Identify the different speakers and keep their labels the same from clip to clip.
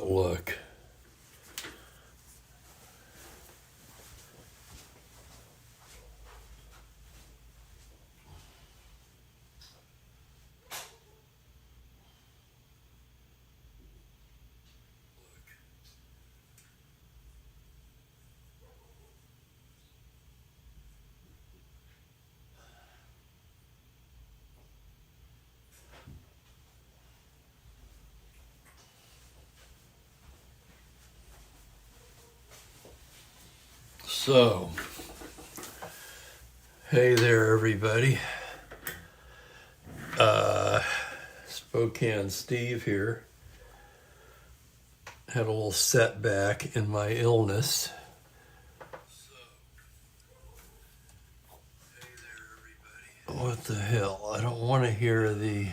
Speaker 1: Look. So, hey there, everybody. Spokane Steve here. Had a little setback in my illness. What the hell? I don't want to hear the...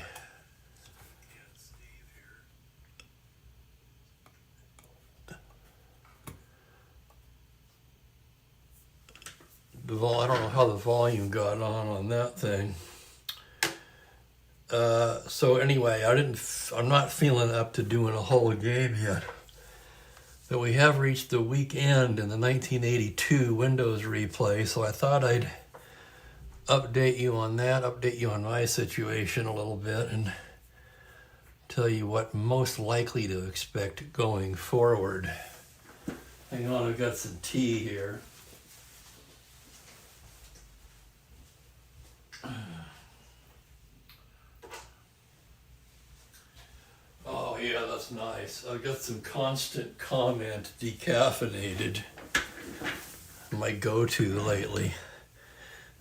Speaker 1: I don't know how the volume got on that thing. So anyway, I'm not feeling up to doing a whole game yet. But we have reached the weekend in the 1982 Windows replay, so I thought I'd update you on that, update you on my situation a little bit, and tell you what most likely to expect going forward. Hang on, I've got some tea here. Oh yeah, that's nice. I've got some Constant Comment decaffeinated. My go-to lately.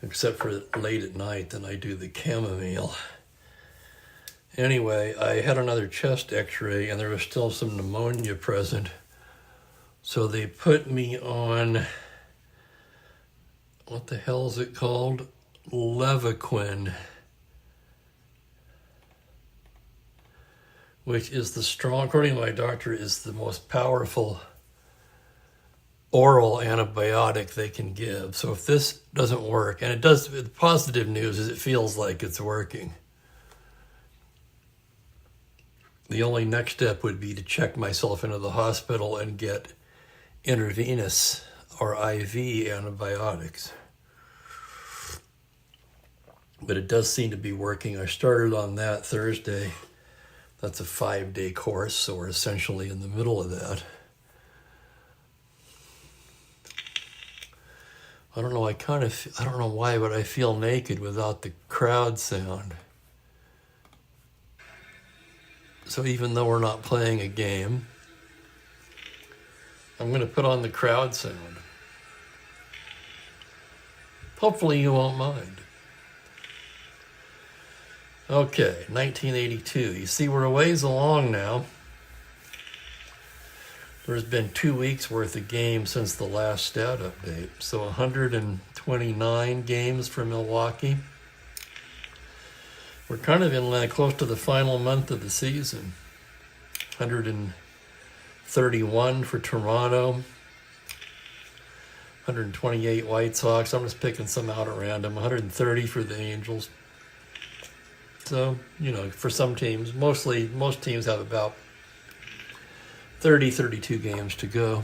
Speaker 1: Except for late at night, then I do the chamomile. Anyway, I had another chest x-ray and there was still some pneumonia present. So they put me on, what the hell is it called? Levaquin. Which is according to my doctor, is the most powerful oral antibiotic they can give. So if this doesn't work, and it does, the positive news is it feels like it's working. The only next step would be to check myself into the hospital and get intravenous or IV antibiotics. But it does seem to be working. I started on that Thursday. That's a 5-day course, so we're essentially in the middle of that. I don't know, I don't know why, but I feel naked without the crowd sound. So even though we're not playing a game, I'm going to put on the crowd sound. Hopefully you won't mind. Okay, 1982. You see, we're a ways along now. There's been 2 weeks worth of games since the last stat update. So 129 games for Milwaukee. We're kind of in close to the final month of the season. 131 for Toronto. 128 White Sox. I'm just picking some out at random. 130 for the Angels. So, you know, for some teams, most teams have about 32 games to go.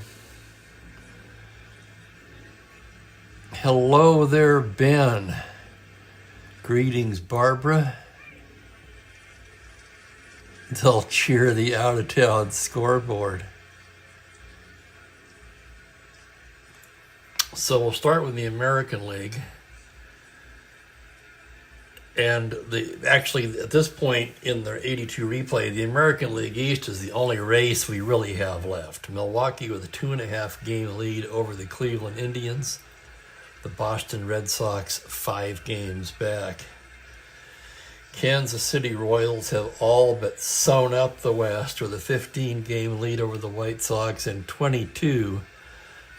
Speaker 1: Hello there, Ben. Greetings, Barbara. They'll cheer the out-of-town scoreboard. So we'll start with the American League. And actually, at this point in the 82 replay, the American League East is the only race we really have left. Milwaukee with a 2.5 game lead over the Cleveland Indians. The Boston Red Sox 5 games back. Kansas City Royals have all but sewn up the West with a 15 game lead over the White Sox and 22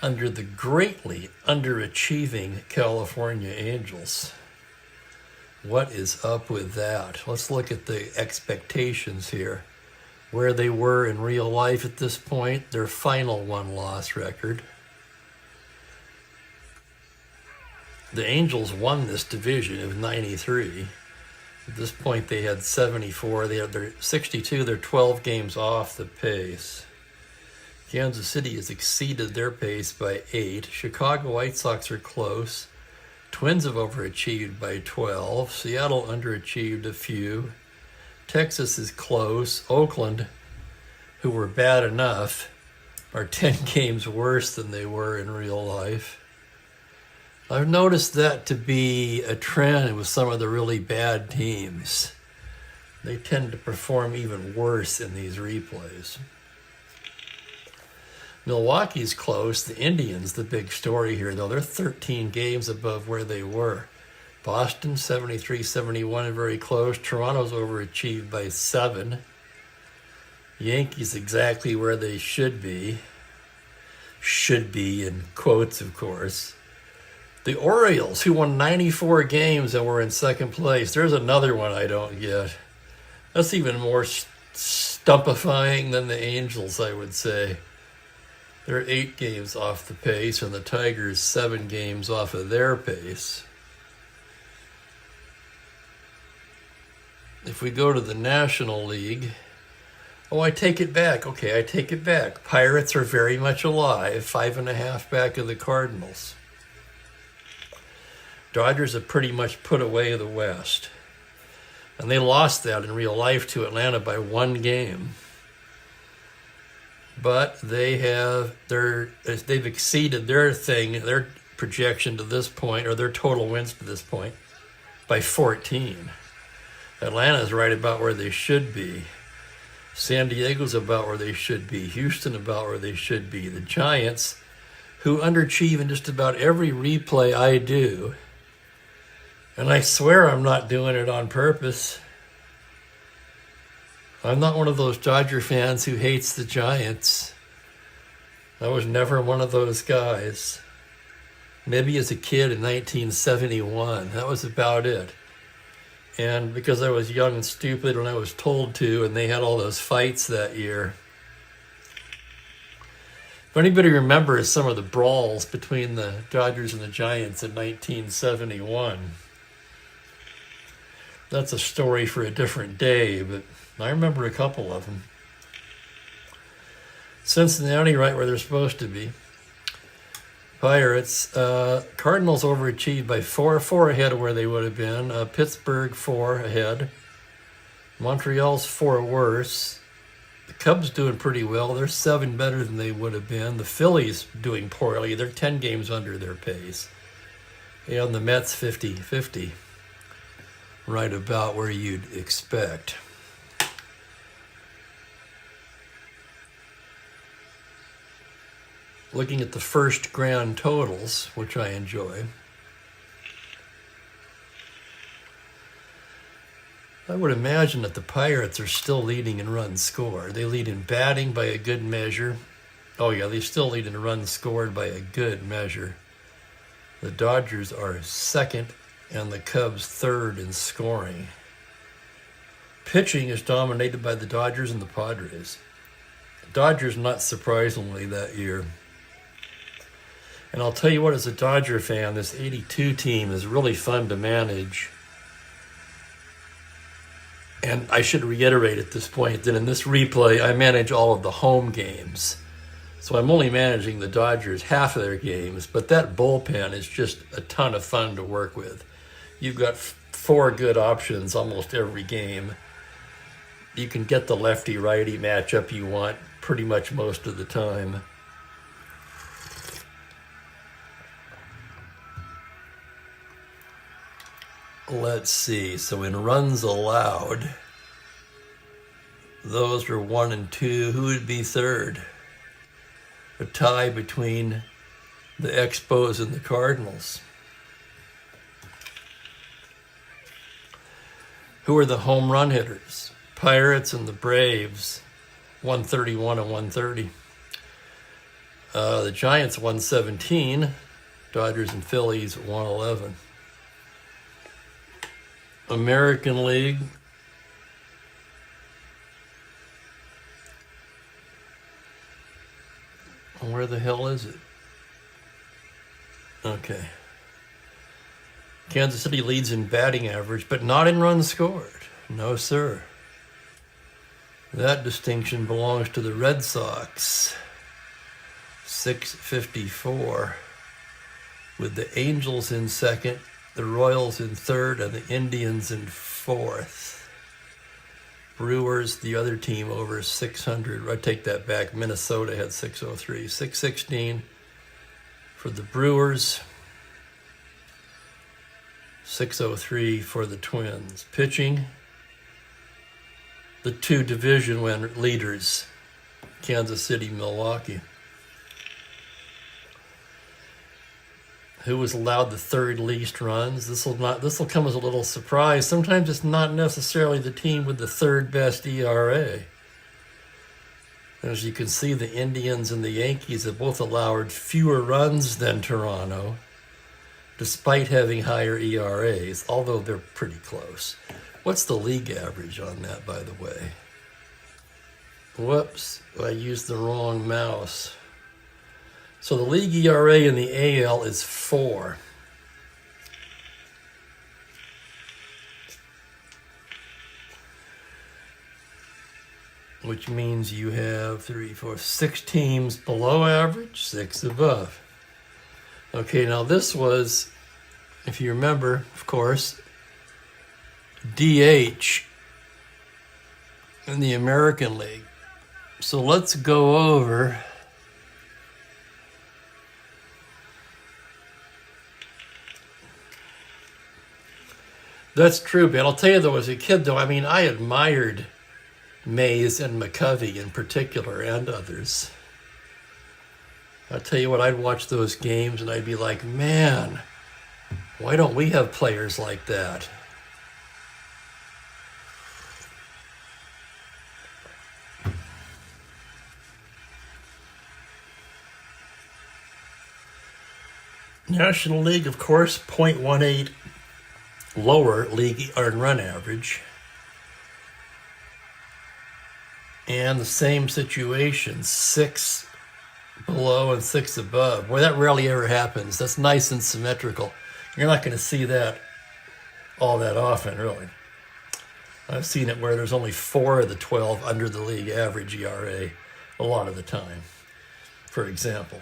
Speaker 1: under the greatly underachieving California Angels. What is up with that? Let's look at the expectations here. Where they were in real life at this point, their final one-loss record. The Angels won this division of 93. At this point, they had 74. They had their 62. They're 12 games off the pace. Kansas City has exceeded their pace by 8. Chicago White Sox are close. Twins have overachieved by 12. Seattle underachieved a few. Texas is close. Oakland, who were bad enough, are 10 games worse than they were in real life. I've noticed that to be a trend with some of the really bad teams. They tend to perform even worse in these replays. Milwaukee's close. The Indians, the big story here, though. They're 13 games above where they were. Boston, 73-71, very close. Toronto's overachieved by 7. Yankees exactly where they should be. Should be in quotes, of course. The Orioles, who won 94 games and were in second place. There's another one I don't get. That's even more stumpifying than the Angels, I would say. They're 8 games off the pace, and the Tigers 7 games off of their pace. If we go to the National League, I take it back. Okay, I take it back. Pirates are very much alive, 5.5 back of the Cardinals. Dodgers have pretty much put away the West. And they lost that in real life to Atlanta by 1 game. But they've exceeded their projection to this point, or their total wins to this point, by 14. Atlanta's right about where they should be. San Diego's about where they should be. Houston about where they should be. The Giants, who underachieve in just about every replay I do, and I swear I'm not doing it on purpose. I'm not one of those Dodger fans who hates the Giants. I was never one of those guys. Maybe as a kid in 1971. That was about it. And because I was young and stupid when I was told to, and they had all those fights that year. If anybody remembers some of the brawls between the Dodgers and the Giants in 1971, that's a story for a different day, but I remember a couple of them. Cincinnati right where they're supposed to be. Pirates, Cardinals overachieved by 4 ahead of where they would have been. Pittsburgh 4 ahead. Montreal's 4 worse. The Cubs doing pretty well. They're 7 better than they would have been. The Phillies doing poorly. They're 10 games under their pace. And the Mets 50-50. Right about where you'd expect. Looking at the first grand totals, which I enjoy, I would imagine that the Pirates are still leading in runs scored. They lead in batting by a good measure. Oh yeah, they still lead in runs scored by a good measure. The Dodgers are second and the Cubs third in scoring. Pitching is dominated by the Dodgers and the Padres. The Dodgers, not surprisingly, that year. And I'll tell you what, as a Dodger fan, this 82 team is really fun to manage. And I should reiterate at this point that in this replay, I manage all of the home games. So I'm only managing the Dodgers half of their games, but that bullpen is just a ton of fun to work with. You've got 4 good options almost every game. You can get the lefty-righty matchup you want pretty much most of the time. Let's see. So in runs allowed, those are 1 and 2. Who would be third? A tie between the Expos and the Cardinals. Who are the home run hitters? Pirates and the Braves, 131 and 130. The Giants, 117. Dodgers and Phillies, 111. American League. Where the hell is it? Okay. Kansas City leads in batting average, but not in runs scored. No, sir. That distinction belongs to the Red Sox. 654, with the Angels in second, the Royals in third, and the Indians in fourth. Brewers, the other team, over 600. I take that back. Minnesota had 603. 616 for the Brewers. 603 for the Twins. Pitching, the two division leaders, Kansas City, Milwaukee. Who was allowed the third least runs? This will come as a little surprise. Sometimes it's not necessarily the team with the third best ERA. As you can see, the Indians and the Yankees have both allowed fewer runs than Toronto, despite having higher ERAs, although they're pretty close. What's the league average on that, by the way? Whoops, I used the wrong mouse. So the league ERA in the AL is 4. Which means you have 6 teams below average, 6 above. Okay, now this was, if you remember, of course, DH in the American League. So let's go over That's true, but I'll tell you though, as a kid though, I mean, I admired Mays and McCovey in particular, and others. I'll tell you what, I'd watch those games and I'd be like, man, why don't we have players like that? National League, of course, .18 lower league earned run average. And the same situation, 6 below and 6 above. Boy, that rarely ever happens. That's nice and symmetrical. You're not going to see that all that often, really. I've seen it where there's only 4 of the 12 under the league average ERA a lot of the time, for example.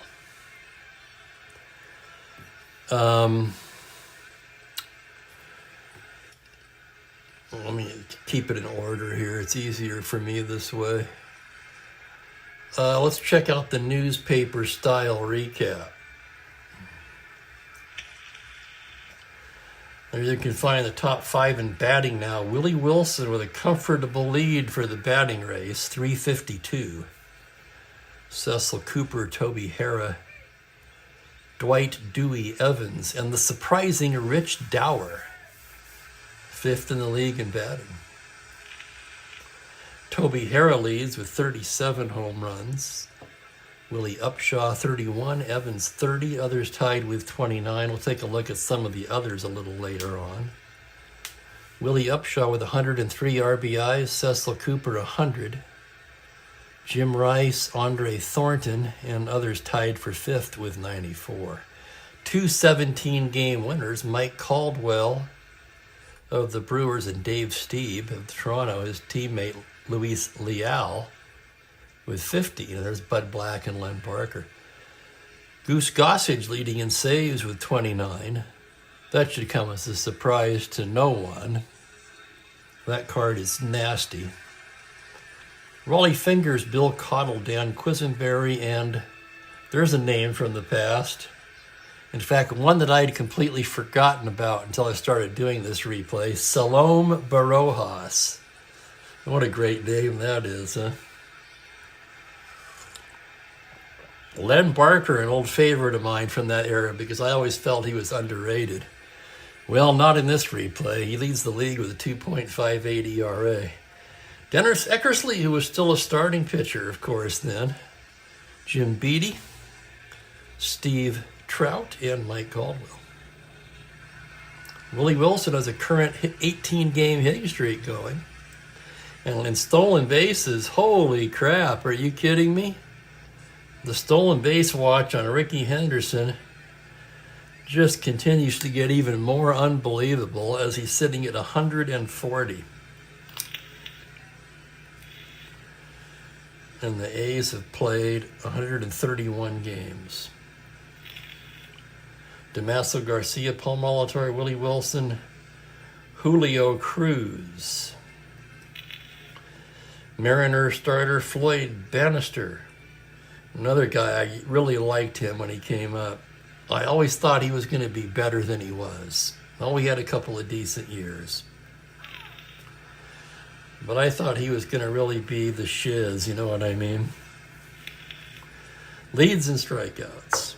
Speaker 1: Let me keep it in order here. It's easier for me this way. Let's check out the newspaper style recap. There you can find the top 5 in batting now. Willie Wilson with a comfortable lead for the batting race, 352. Cecil Cooper, Toby Harrah, Dwight Dewey Evans, and the surprising Rich Dower, 5th in the league in batting. Toby Harrah leads with 37 home runs. Willie Upshaw, 31. Evans, 30. Others tied with 29. We'll take a look at some of the others a little later on. Willie Upshaw with 103 RBIs. Cecil Cooper, 100. Jim Rice, Andre Thornton, and others tied for 5th with 94. 2 17-game winners, Mike Caldwell of the Brewers and Dave Stieb of Toronto, his teammate Luis Leal with 50. And there's Bud Black and Len Barker. Goose Gossage leading in saves with 29. That should come as a surprise to no one. That card is nasty. Rolly Fingers, Bill Cottle, Dan Quisenberry, and there's a name from the past. In fact, one that I'd completely forgotten about until I started doing this replay, Salome Barojas. What a great name that is, huh? Len Barker, an old favorite of mine from that era because I always felt he was underrated. Well, not in this replay. He leads the league with a 2.58 ERA. Dennis Eckersley, who was still a starting pitcher, of course, then. Jim Beattie, Steve Trout, and Mike Caldwell. Willie Wilson has a current 18-game hitting streak going. And in stolen bases, holy crap, are you kidding me? The stolen base watch on Ricky Henderson just continues to get even more unbelievable as he's sitting at 140. and the A's have played 131 games. Damaso Garcia, Paul Molitor, Willie Wilson, Julio Cruz. Mariner starter Floyd Bannister. Another guy, I really liked him when he came up. I always thought he was going to be better than he was. Well, he had a couple of decent years. But I thought he was going to really be the shiz, you know what I mean? Leads and strikeouts.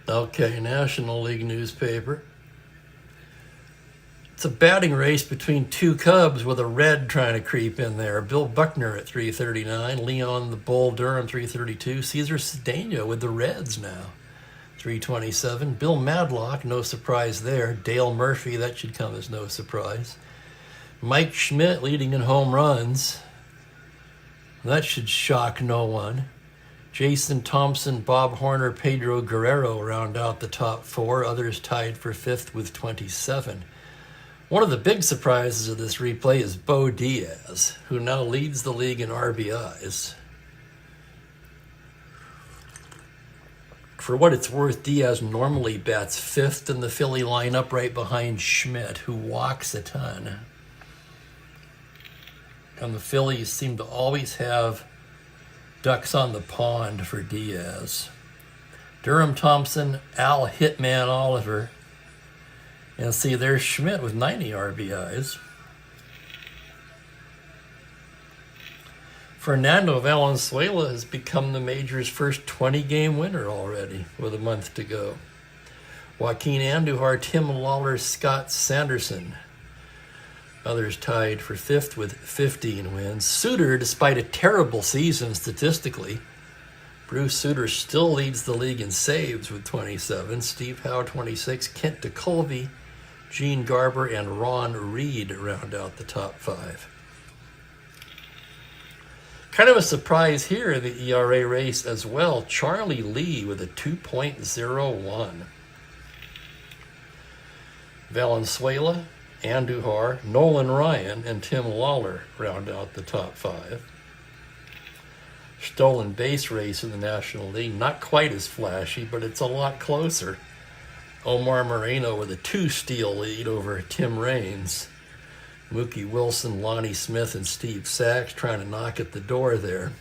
Speaker 1: Okay, National League newspaper. It's a batting race between two Cubs with a red trying to creep in there. Bill Buckner at 339, Leon the Bull Durham 332, Cesar Cedeno with the Reds now 327, Bill Madlock, no surprise there. Dale Murphy, that should come as no surprise. Mike Schmidt leading in home runs. That should shock no one. Jason Thompson, Bob Horner, Pedro Guerrero round out the top four. Others tied for fifth with 27. One of the big surprises of this replay is Bo Diaz, who now leads the league in RBIs. For what it's worth, Diaz normally bats fifth in the Philly lineup right behind Schmidt, who walks a ton. And the Phillies seem to always have ducks on the pond for Diaz. Durham Thompson, Al Hitman Oliver. And see, there's Schmidt with 90 RBIs. Fernando Valenzuela has become the Major's first 20-game winner already with a month to go. Joaquin Andujar, Tim Lawler, Scott Sanderson. Others tied for fifth with 15 wins. Suter, despite a terrible season statistically, Bruce Suter still leads the league in saves with 27. Steve Howe, 26. Kent DeColvey, Gene Garber, and Ron Reed round out the top five. Kind of a surprise here in the ERA race as well. Charlie Lee with a 2.01. Valenzuela, Andujar, Nolan Ryan, and Tim Lawler round out the top five. Stolen base race in the National League, not quite as flashy, but it's a lot closer. Omar Moreno with a 2-steal lead over Tim Raines. Mookie Wilson, Lonnie Smith, and Steve Sachs trying to knock at the door there.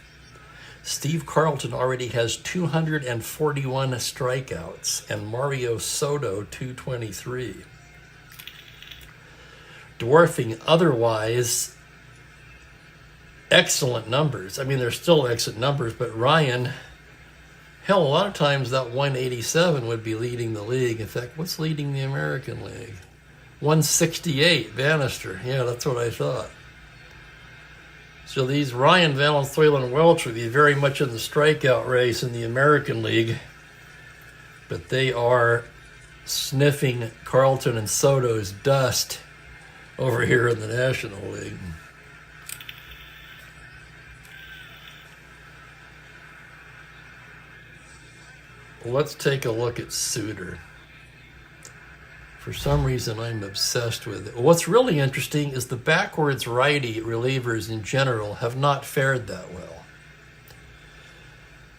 Speaker 1: Steve Carlton already has 241 strikeouts, and Mario Soto 223. Dwarfing otherwise excellent numbers. I mean, they're still excellent numbers, but Ryan, hell, a lot of times that 187 would be leading the league. In fact, what's leading the American League? 168, Bannister. Yeah, that's what I thought. So these Ryan, Valenzuela, and Welch would be very much in the strikeout race in the American League, but they are sniffing Carlton and Soto's dust over here in the National League. Let's take a look at Suter. For some reason, I'm obsessed with it. What's really interesting is the backwards righty relievers in general have not fared that well.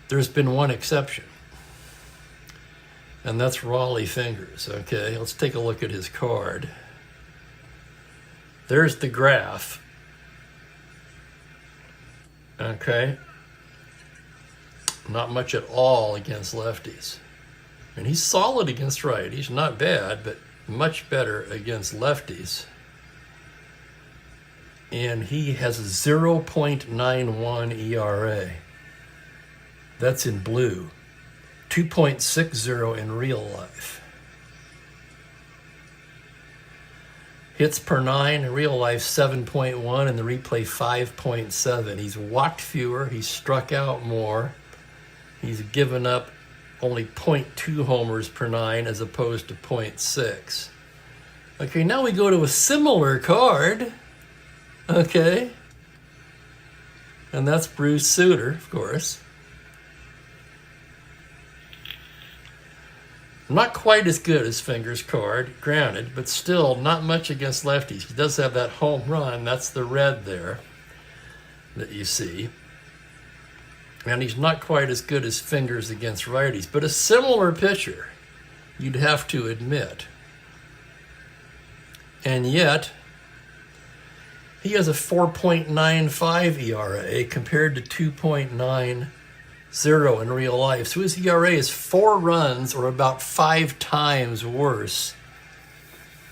Speaker 1: There's been one exception, and that's Raleigh Fingers. Okay, let's take a look at his card. There's the graph. Okay. Not much at all against lefties. And he's solid against righties, not bad, but much better against lefties. And he has a 0.91 ERA. That's in blue. 2.60 in real life. Hits per 9, in real life 7.1, and the replay 5.7. He's walked fewer, he's struck out more. He's given up only 0.2 homers per 9 as opposed to 0.6. Okay, now we go to a similar card. Okay. And that's Bruce Suter, of course. Not quite as good as Fingers card, granted, but still not much against lefties. He does have that home run. That's the red there that you see. And he's not quite as good as Fingers against righties, but a similar pitcher, you'd have to admit. And yet, he has a 4.95 ERA compared to 2.90 in real life. So his ERA is 4 runs, or about 5 times worse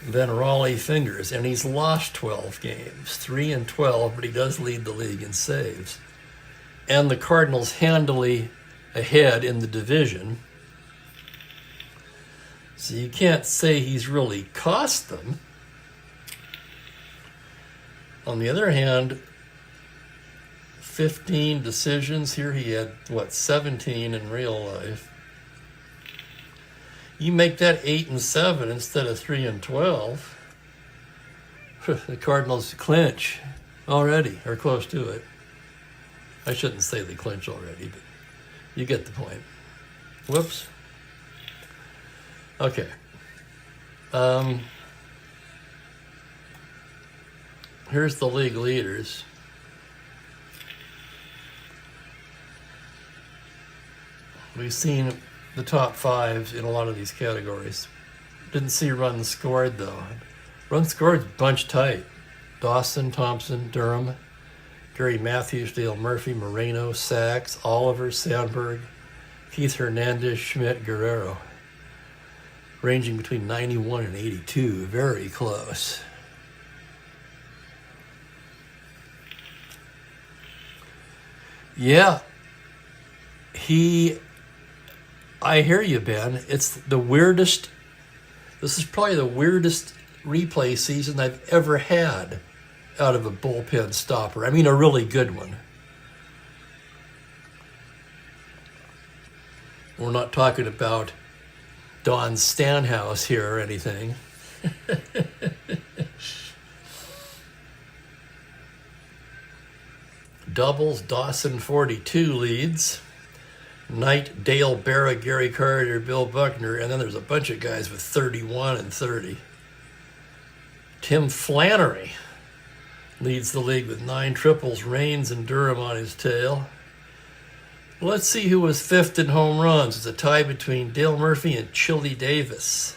Speaker 1: than Raleigh Fingers. And he's lost 12 games, 3-12, but he does lead the league in saves. And the Cardinals handily ahead in the division. So you can't say he's really cost them. On the other hand, 15 decisions. Here he had, 17 in real life. You make that 8-7 instead of 3-12. The Cardinals clinch already, or close to it. I shouldn't say they clinch already, but you get the point. Whoops. Okay. Here's the league leaders. We've seen the top 5 in a lot of these categories. Didn't see runs scored, though. Runs scored bunch tight. Dawson, Thompson, Durham, Gary Matthews, Dale Murphy, Moreno, Sachs, Oliver, Sandberg, Keith Hernandez, Schmidt, Guerrero. Ranging between 91 and 82. Very close. Yeah. I hear you, Ben. It's the weirdest. This is probably the weirdest replay season I've ever had out of a bullpen stopper. I mean, a really good one. We're not talking about Don Stanhouse here or anything. Doubles, Dawson 42 leads. Knight, Dale Barra, Gary Carter, Bill Buckner, and then there's a bunch of guys with 31 and 30. Tim Flannery leads the league with 9 triples, Raines and Durham on his tail. Let's see who was 5th in home runs. It's a tie between Dale Murphy and Chili Davis.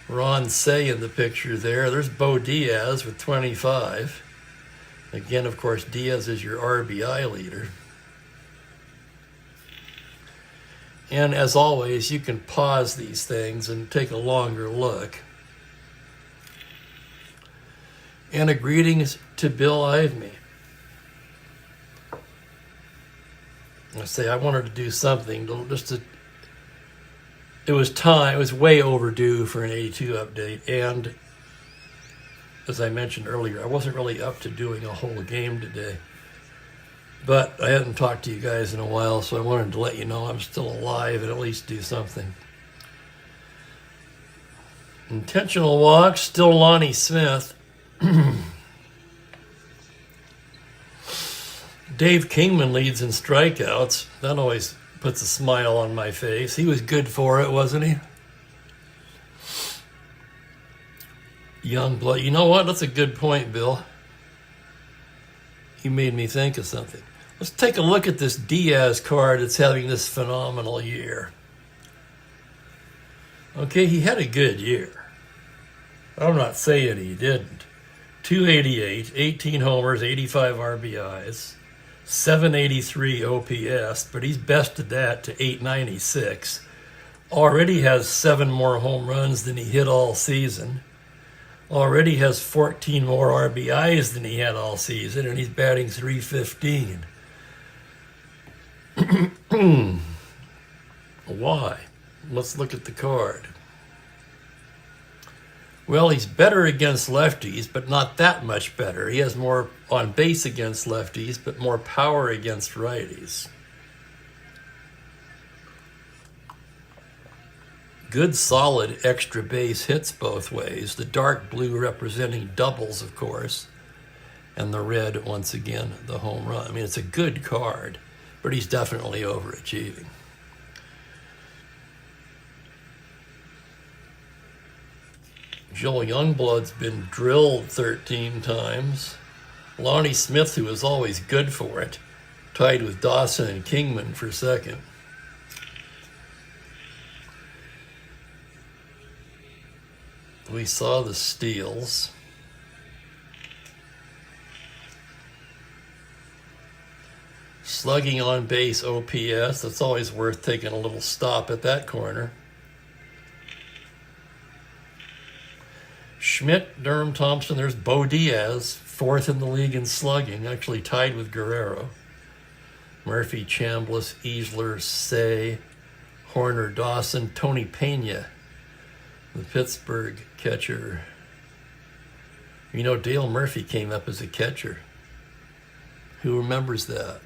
Speaker 1: Ron Say in the picture there. There's Bo Diaz with 25. Again, of course, Diaz is your RBI leader. And as always, you can pause these things and take a longer look. And a greetings to Bill Ivemy. I say I wanted to do something it was time. It was way overdue for an 82 update. And as I mentioned earlier, I wasn't really up to doing a whole game today. But I hadn't talked to you guys in a while, so I wanted to let you know I'm still alive and at least do something. Intentional walks, still Lonnie Smith. Dave Kingman leads in strikeouts. That always puts a smile on my face. He was good for it, wasn't he? Young blood. You know what? That's a good point, Bill. You made me think of something. Let's take a look at this Diaz card that's having this phenomenal year. Okay, he had a good year. I'm not saying he didn't. 288, 18 homers, 85 RBIs, 783 OPS, but he's bested that to 896. Already has 7 more home runs than he hit all season. Already has 14 more RBIs than he had all season, and he's batting .315. Why? Let's look at the card. Well, he's better against lefties, but not that much better. He has more on base against lefties, but more power against righties. Good, solid extra base hits both ways. The dark blue representing doubles, of course, and the red, once again, the home run. I mean, it's a good card, but he's definitely overachieving. Joel Youngblood's been drilled 13 times. Lonnie Smith, who was always good for it, tied with Dawson and Kingman for second. We saw the steals. Slugging on base OPS, that's always worth taking a little stop at that corner. Schmidt, Durham, Thompson, there's Bo Diaz, fourth in the league in slugging, actually tied with Guerrero. Murphy, Chambliss, Easler, Say, Horner, Dawson, Tony Pena, the Pittsburgh catcher. You know, Dale Murphy came up as a catcher. Who remembers that?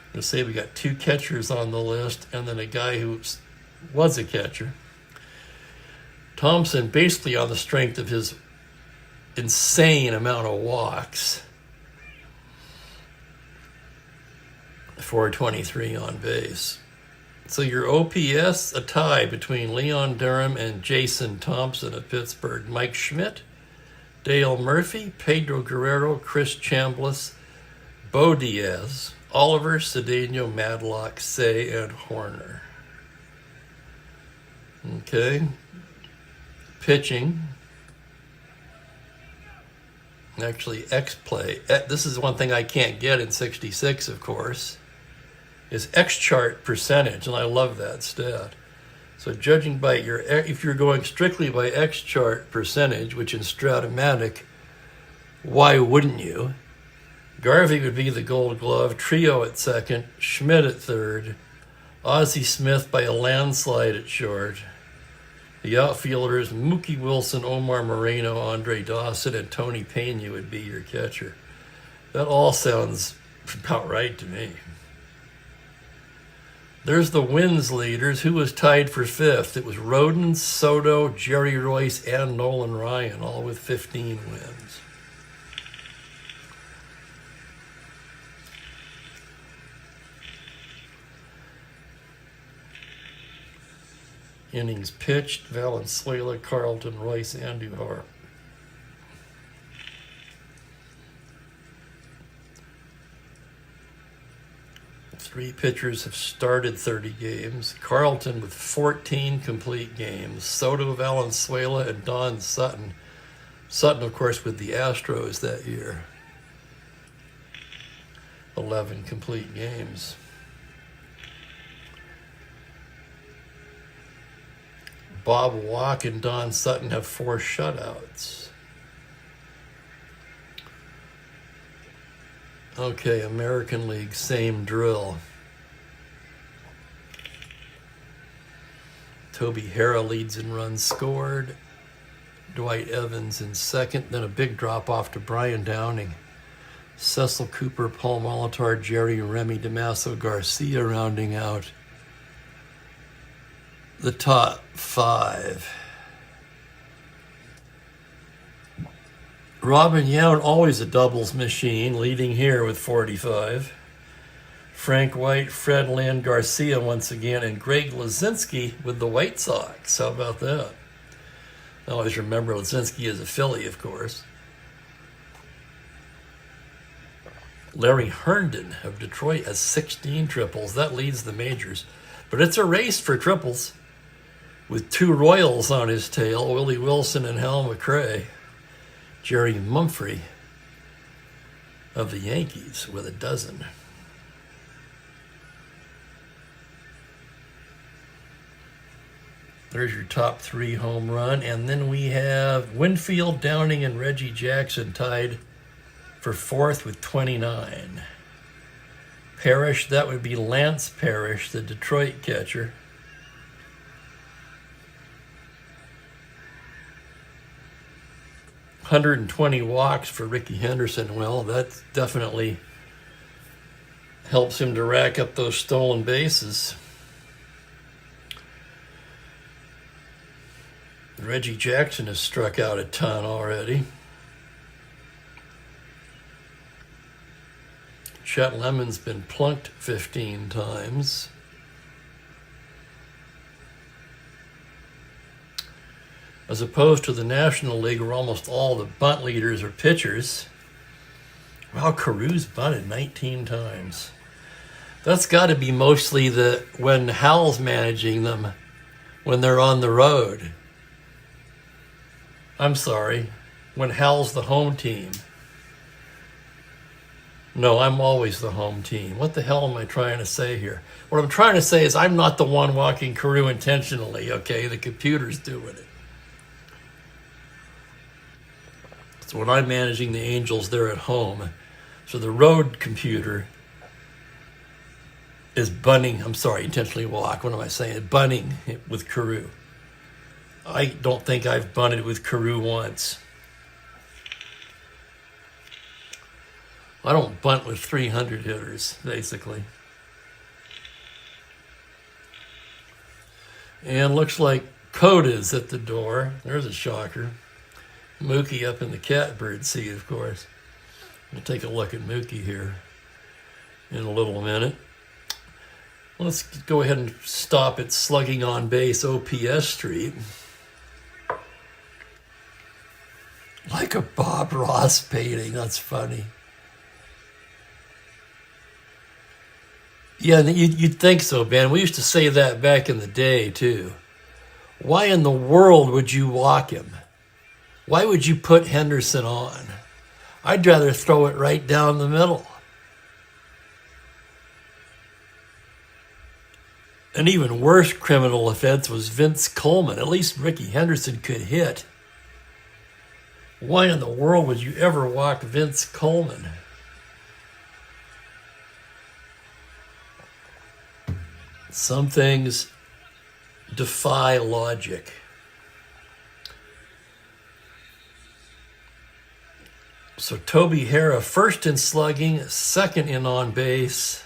Speaker 1: I'm going to say we got two catchers on the list and then a guy who was a catcher. Thompson, basically on the strength of his insane amount of walks, 423 on base. So your OPS, a tie between Leon Durham and Jason Thompson of Pittsburgh. Mike Schmidt, Dale Murphy, Pedro Guerrero, Chris Chambliss, Bo Diaz, Oliver, Cedeno, Madlock, Say, and Horner. Okay. Pitching. Actually, X-Play. This is one thing I can't get in 66, of course, is X-Chart percentage, and I love that stat. So judging by if you're going strictly by X-Chart percentage, which in Strat-O-Matic, why wouldn't you? Garvey would be the Gold Glove, Trio at second, Schmidt at third, Ozzie Smith by a landslide at short. The outfielders, Mookie Wilson, Omar Moreno, Andre Dawson, and Tony Pena would be your catcher. That all sounds about right to me. There's the wins leaders. Who was tied for fifth? It was Roden, Soto, Jerry Royce, and Nolan Ryan, all with 15 wins. Innings pitched, Valenzuela, Carlton, Royce, Andujar. Three pitchers have started 30 games. Carlton with 14 complete games. Soto, Valenzuela, and Don Sutton. Sutton, of course, with the Astros that year. 11 complete games. Bob Walk and Don Sutton have 4 shutouts. Okay, American League, same drill. Toby Harrah leads in runs scored. Dwight Evans in second, then a big drop off to Brian Downing. Cecil Cooper, Paul Molitor, Jerry Remy, Damaso Garcia rounding out the top 5. Robin Yount, always a doubles machine, leading here with 45. Frank White, Fred Lynn, Garcia once again, and Greg Lazinski with the White Sox. How about that? I always remember Lazinski as a Philly, of course. Larry Herndon of Detroit has 16 triples. That leads the majors. But it's a race for triples, with 2 Royals on his tail, Willie Wilson and Hal McRae. Jerry Mumphrey of the Yankees with a dozen. There's your top 3 home run. And then we have Winfield, Downing, and Reggie Jackson tied for 4th with 29. Parrish, that would be Lance Parrish, the Detroit catcher. .120 walks for Ricky Henderson. Well, that definitely helps him to rack up those stolen bases. Reggie Jackson has struck out a ton already. Chet Lemon's been plunked 15 times. as opposed to the National League where almost all the bunt leaders are pitchers. Wow, Carews bunted 19 times. That's got to be mostly when Hal's managing them, when they're on the road. I'm sorry, when Hal's the home team. No, I'm always the home team. What the hell am I trying to say here? What I'm trying to say is I'm not the one walking Carew intentionally, okay? The computer's doing it. So when I'm managing the Angels, they're at home. So the road computer is bunting, I'm sorry, intentionally walk. What am I saying? Bunting with Carew. I don't think I've bunted with Carew once. I don't bunt with 300 hitters, basically. And looks like Coda's at the door. There's a shocker. Mookie up in the catbird seat, of course. We'll take a look at Mookie here in a little minute. Let's go ahead and stop at slugging on base OPS Street. Like a Bob Ross painting, that's funny. Yeah, you'd think so, Ben. We used to say that back in the day, too. Why in the world would you walk him? Why would you put Henderson on? I'd rather throw it right down the middle. An even worse criminal offense was Vince Coleman. At least Ricky Henderson could hit. Why in the world would you ever walk Vince Coleman? Some things defy logic. So Toby Harrah, first in slugging, second in on base.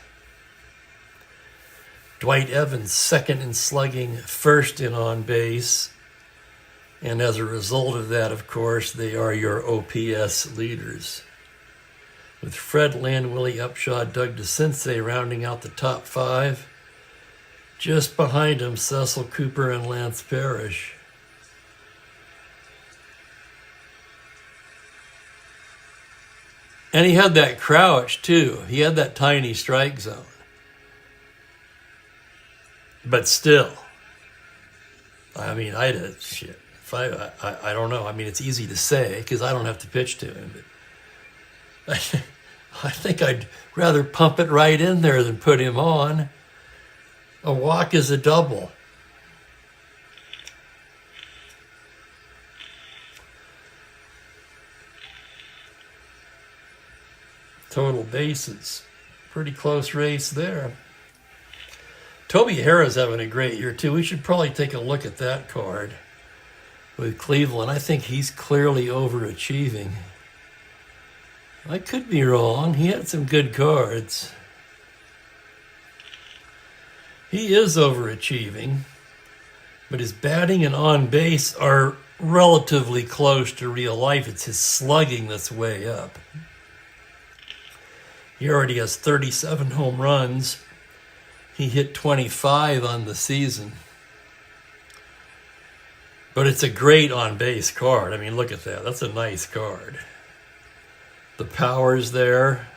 Speaker 1: Dwight Evans, second in slugging, first in on base. And as a result of that, of course, they are your OPS leaders. With Fred Lynn, Willie Upshaw, Doug DeCinces rounding out the top five. Just behind him, Cecil Cooper and Lance Parrish. And he had that crouch, too. He had that tiny strike zone. But still, I mean, I don't know. I mean, it's easy to say because I don't have to pitch to him. But I think I'd rather pump it right in there than put him on. A walk is a double. Total bases. Pretty close race there. Toby Harrah's having a great year, too. We should probably take a look at that card with Cleveland. I think he's clearly overachieving. I could be wrong. He had some good cards. He is overachieving, but his batting and on base are relatively close to real life. It's his slugging that's way up. He already has 37 home runs. He hit 25 on the season. But it's a great on-base card. I mean, look at that. That's a nice card. The power's there.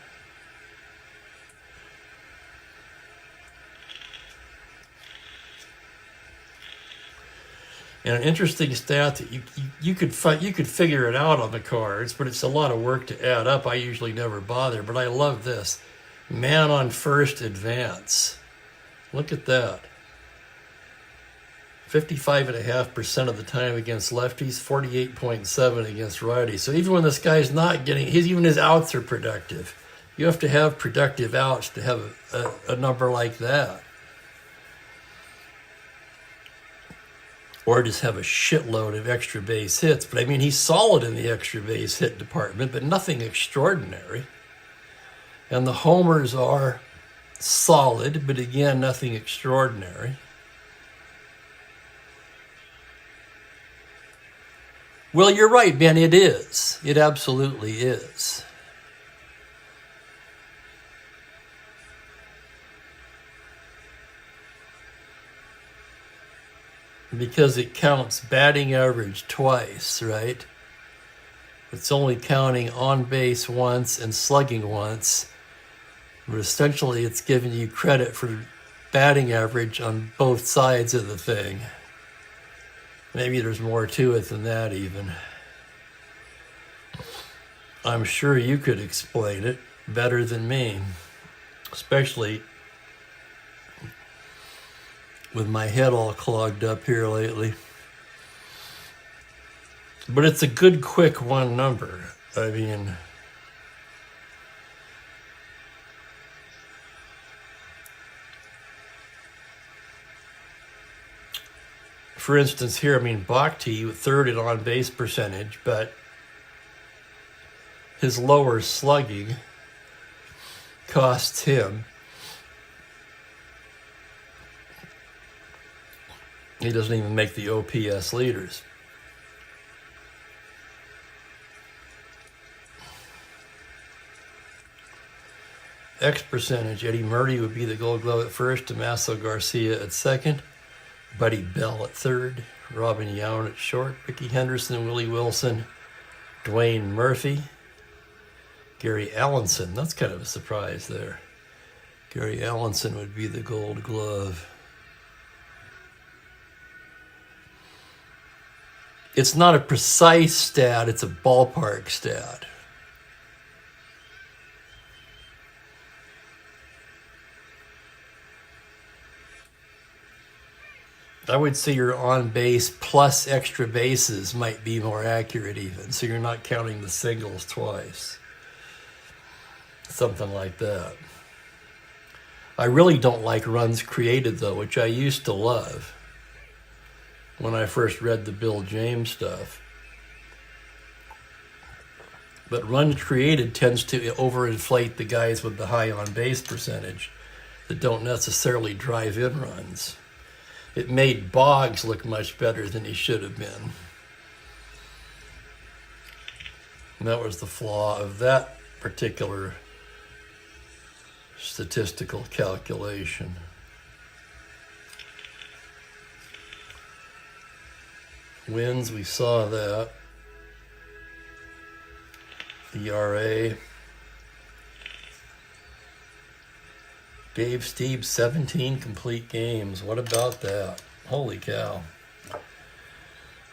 Speaker 1: And an interesting stat that you could figure it out on the cards, but it's a lot of work to add up. I usually never bother, but I love this. Man on first advance. Look at that. 55.5% of the time against lefties, 48.7% against righties. So even when this guy's not getting, even his outs are productive. You have to have productive outs to have a number like that. Or just have a shitload of extra base hits. But I mean, he's solid in the extra base hit department, but nothing extraordinary. And the homers are solid, but again, nothing extraordinary. Well, you're right, Ben, it is. It absolutely is. because it counts batting average twice, right? It's only counting on base once and slugging once. But essentially, it's giving you credit for batting average on both sides of the thing. Maybe there's more to it than that even. I'm sure you could explain it better than me, especially with my head all clogged up here lately. But it's a good, quick one number. I mean, for instance here, Bhakti, third in on-base percentage, but his lower slugging costs him. He doesn't even make the OPS leaders. X percentage, Eddie Murray would be the Gold Glove at first, Damaso Garcia at second, Buddy Bell at third, Robin Yount at short, Ricky Henderson, Willie Wilson, Dwayne Murphy, Gary Allenson. That's kind of a surprise there. Gary Allenson would be the Gold Glove. It's not a precise stat, it's a ballpark stat. I would say your on base plus extra bases might be more accurate even, so you're not counting the singles twice. Something like that. I really don't like runs created though, which I used to love when I first read the Bill James stuff. But runs created tends to overinflate the guys with the high on base percentage that don't necessarily drive in runs. It made Boggs look much better than he should have been. And that was the flaw of that particular statistical calculation. Wins, we saw that. ERA. Dave Steeb, 17 complete games. What about that? Holy cow.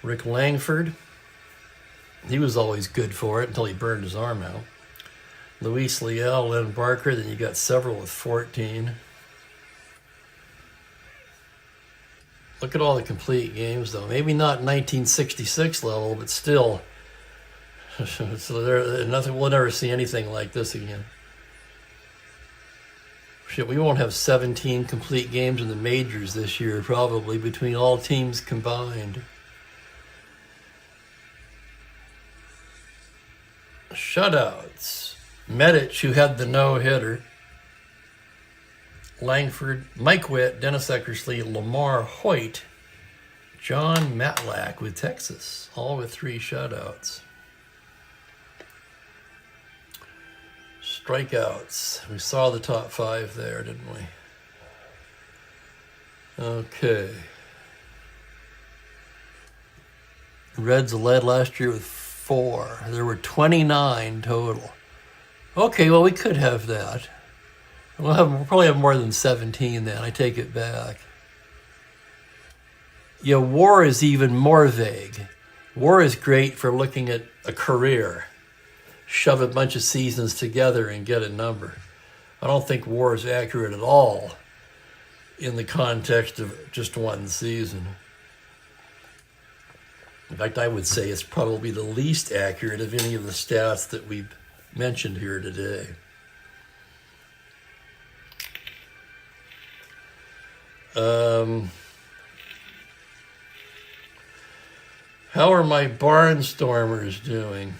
Speaker 1: Rick Langford, he was always good for it until he burned his arm out. Luis Leal, Len Barker, then you got several with 14. Look at all the complete games, though. Maybe not 1966 level, but still. So nothing. We'll never see anything like this again. Shit, we won't have 17 complete games in the majors this year, probably, between all teams combined. Shutouts. Medic, who had the no-hitter. Langford, Mike Witt, Dennis Eckersley, Lamar Hoyt, John Matlack with Texas, all with 3 shutouts. Strikeouts. We saw the top 5 there, didn't we? Okay. Reds led last year with 4. There were 29 total. Okay, well, we could have that. We'll probably have more than 17 then. I take it back. Yeah, WAR is even more vague. WAR is great for looking at a career. Shove a bunch of seasons together and get a number. I don't think WAR is accurate at all in the context of just one season. In fact, I would say it's probably the least accurate of any of the stats that we've mentioned here today. How are my Barnstormers doing?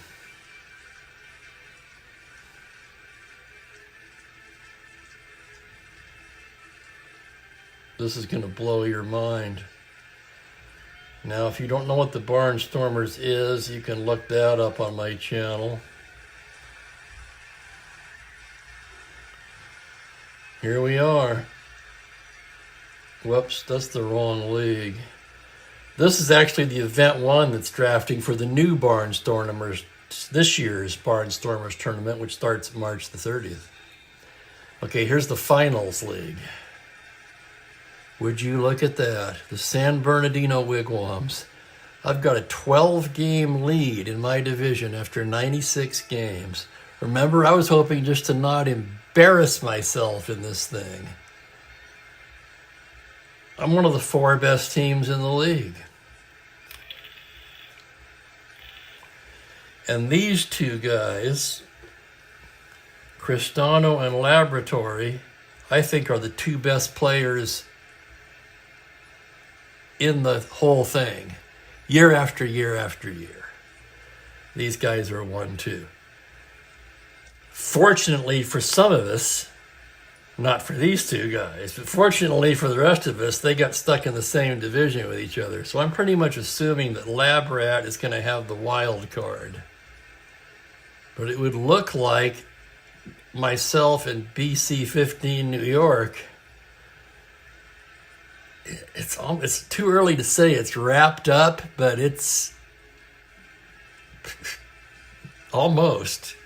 Speaker 1: This is going to blow your mind. Now, if you don't know what the Barnstormers is, you can look that up on my channel. Here we are. Whoops, that's the wrong league. This is actually the event one that's drafting for the new Barnstormers, this year's Barnstormers tournament, which starts March the 30th. Okay, here's the finals league. Would you look at that? The San Bernardino Wigwams. I've got a 12-game lead in my division after 96 games. Remember, I was hoping just to not embarrass myself in this thing. I'm one of the 4 best teams in the league. And these two guys, Cristano and Laboratory, I think are the 2 best players in the whole thing, year after year after year. These guys are 1-2. Fortunately for some of us, not for these two guys, but fortunately for the rest of us, they got stuck in the same division with each other. So I'm pretty much assuming that Labrat is going to have the wild card. But it would look like myself and BC15 New York, it's too early to say it's wrapped up, but it's almost.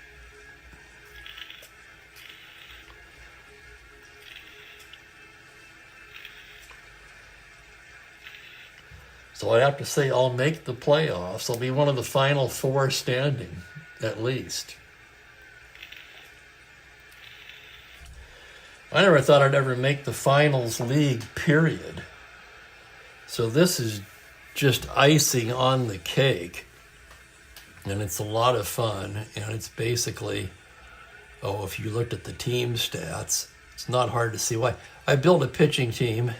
Speaker 1: So I have to say I'll make the playoffs. I'll be one of the final 4 standing, at least. I never thought I'd ever make the finals league, period. So this is just icing on the cake. And it's a lot of fun. And it's basically, if you looked at the team stats, it's not hard to see why. I built a pitching team,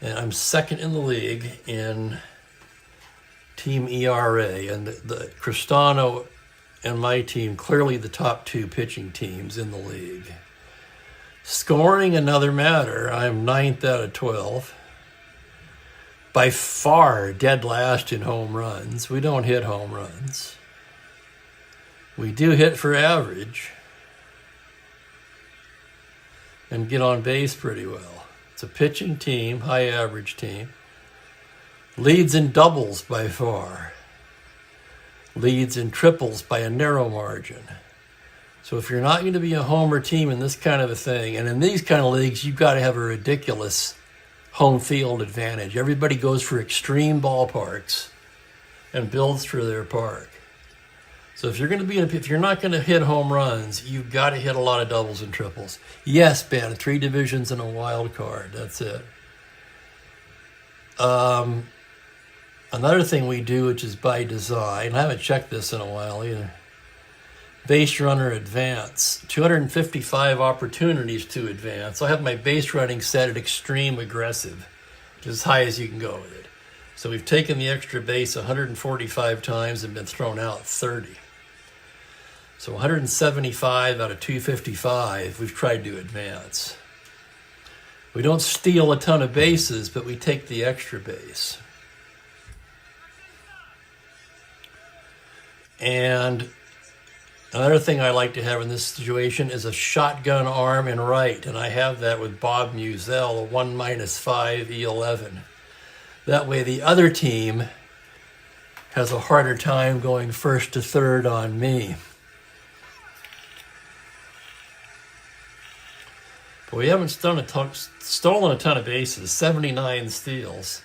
Speaker 1: and I'm second in the league in team ERA. And the Cristano and my team, clearly the top 2 pitching teams in the league. Scoring, another matter. I'm 9th out of 12. By far dead last in home runs. We don't hit home runs. We do hit for average. And get on base pretty well. It's a pitching team, high average team. Leads in doubles by far. Leads in triples by a narrow margin. So if you're not going to be a homer team in this kind of a thing, and in these kind of leagues, you've got to have a ridiculous home field advantage. Everybody goes for extreme ballparks and builds for their park. So if you're not going to hit home runs, you've got to hit a lot of doubles and triples. Yes, Ben, 3 divisions and a wild card. That's it. Another thing we do, which is by design, I haven't checked this in a while either. Base runner advance, 255 opportunities to advance. I have my base running set at extreme aggressive, as high as you can go with it. So we've taken the extra base 145 times and been thrown out 30. So 175 out of 255 we've tried to advance. We don't steal a ton of bases, but we take the extra base. And another thing I like to have in this situation is a shotgun arm and right, and I have that with Bob Musell, a 1-5 E11. That way the other team has a harder time going first to third on me. But we haven't stolen a ton of bases, 79 steals.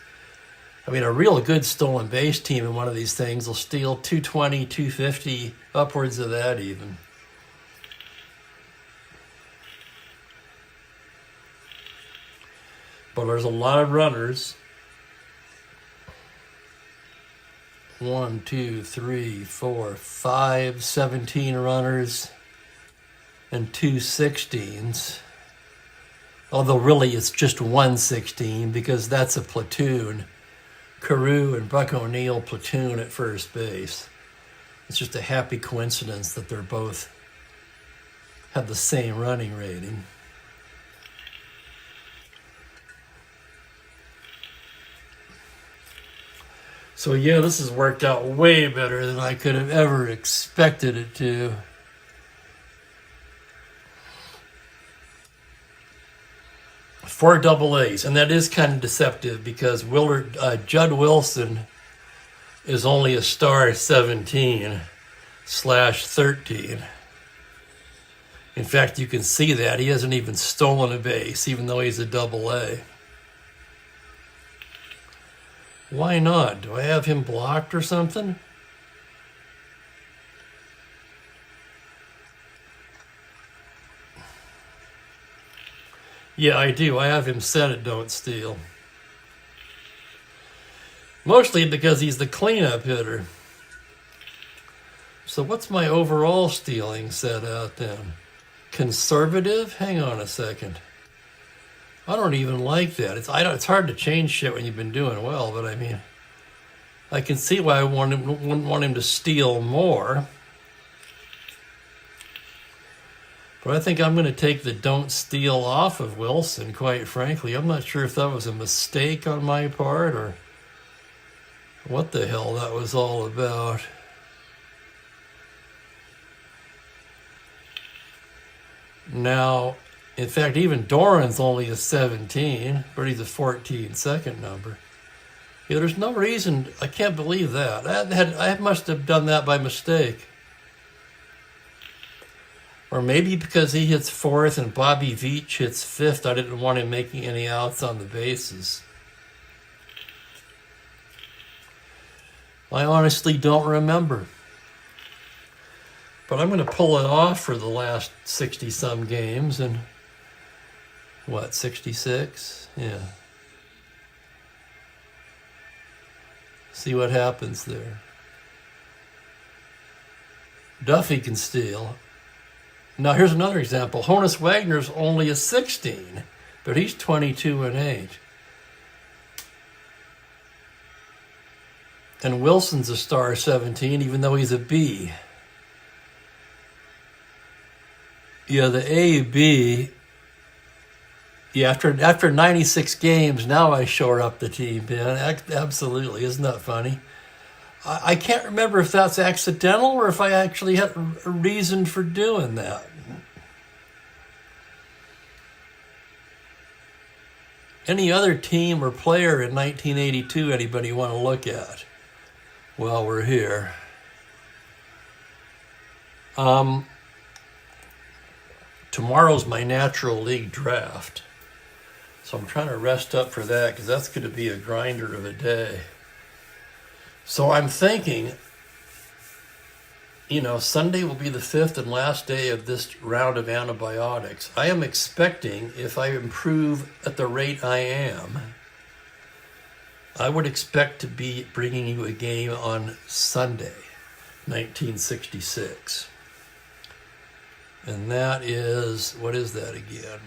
Speaker 1: I mean, a real good stolen base team in one of these things will steal 220, 250, upwards of that even. But there's a lot of runners. 1, 2, 3, 4, 5, 17 runners and 2 16s. Although really it's just 1 16 because that's a platoon. Carew and Buck O'Neill platoon at first base. It's just a happy coincidence that they're both have the same running rating. So yeah, this has worked out way better than I could have ever expected it to. 4 double A's, and that is kind of deceptive because Judd Wilson is only a star 17/13. In fact, you can see that he hasn't even stolen a base, even though he's a double A. Why not? Do I have him blocked or something? Yeah, I do. I have him set at don't steal. Mostly because he's the cleanup hitter. So what's my overall stealing set out then? Conservative? Hang on a second. I don't even like that. It's hard to change shit when you've been doing well, but I mean, I can see why I wouldn't want him to steal more. But I think I'm going to take the don't steal off of Wilson, quite frankly. I'm not sure if that was a mistake on my part or what the hell that was all about. Now, in fact, even Doran's only a 17, but he's a 14 second number. Yeah, there's no reason. I can't believe that. I must have done that by mistake. Or maybe because he hits 4th and Bobby Veach hits 5th, I didn't want him making any outs on the bases. I honestly don't remember. But I'm going to pull it off for the last 60-some games and, what, 66? Yeah. See what happens there. Duffy can steal. Now here's another example. Honus Wagner's only a 16, but he's 22-8. And Wilson's a star 17, even though he's a B. Yeah, the A, B. Yeah, after 96 games, now I shore up the team, man. Absolutely. Isn't that funny? I can't remember if that's accidental or if I actually had a reason for doing that. Any other team or player in 1982 anybody want to look at while we're here? Tomorrow's my Natural League draft. So I'm trying to rest up for that because that's going to be a grinder of a day. So I'm thinking, Sunday will be the 5th and last day of this round of antibiotics. I am expecting, if I improve at the rate I am, I would expect to be bringing you a game on Sunday, 1966. And that is, what is that again?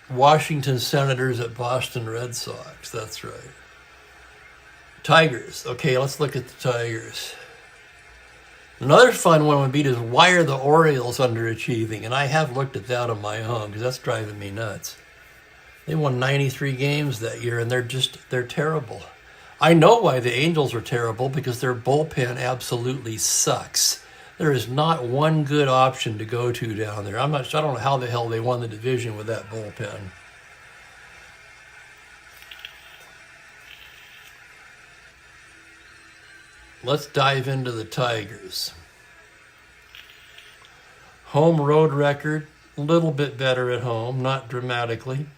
Speaker 1: Washington Senators at Boston Red Sox. That's right. Tigers. Okay, let's look at the Tigers. Another fun one would be to why are the Orioles underachieving? And I have looked at that on my own because that's driving me nuts. They won 93 games that year and they're terrible. I know why the Angels are terrible because their bullpen absolutely sucks. There is not one good option to go to down there. I don't know how the hell they won the division with that bullpen. Let's dive into the Tigers. Home road record, a little bit better at home, not dramatically.